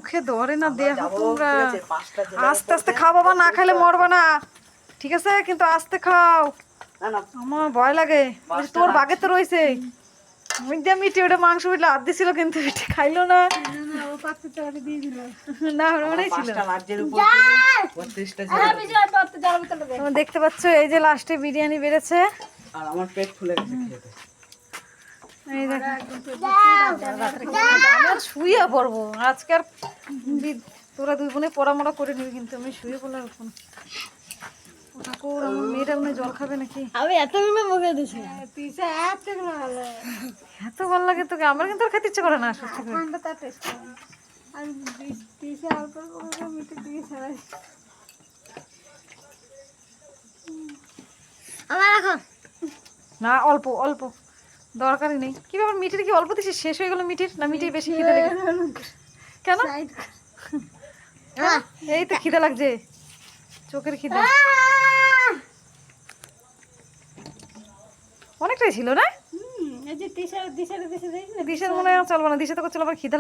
মুখে ধরে না, দেখো তোমরা আস্তে আস্তে খাও বাবা, না খেলে মরবে না, ঠিক আছে? কিন্তু আস্তে খাও, আমার ভয় লাগে। তোর বাগে তো রয়েছে মিটি, ওটা মাংস বিটলে হাত দিছিল কিন্তু এটা খাইলো না, না মনেই ছিল। তোমরা দেখতে পাচ্ছ এই যে লাস্টে বিরিয়ানি বেড়েছে আর আমার পেট ফুলে গেছে খেতে। এই দেখো আমার শুয়ে পড়বো আজকে আর তোরা দুই বোনে পড়ামোড়া করে নিবি, কিন্তু আমি শুয়ে পড়লাম এখন। ওটা কর, আমার মেয়েটা মনে জল খাবে নাকি? আমি এতগুলো মুখে দিছি, এত ভালো লাগে তোকে, আমার কিন্তু আর খেতে ইচ্ছে করে না সত্যি করে। আমার এখন না অল্প অল্প, দরকারই নেই। কি ব্যাপার, মিটির কি অল্প দিছিস, শেষ হয়ে গেল মিটির? না মিটির বেশি খিদে লেগে কেন? এই তো খিদে লাগছে, চোখের খিদে অনেকটাই ছিল না? দিশার মনে হয় চলবে না, দিশা তো করছিল আবার খিদে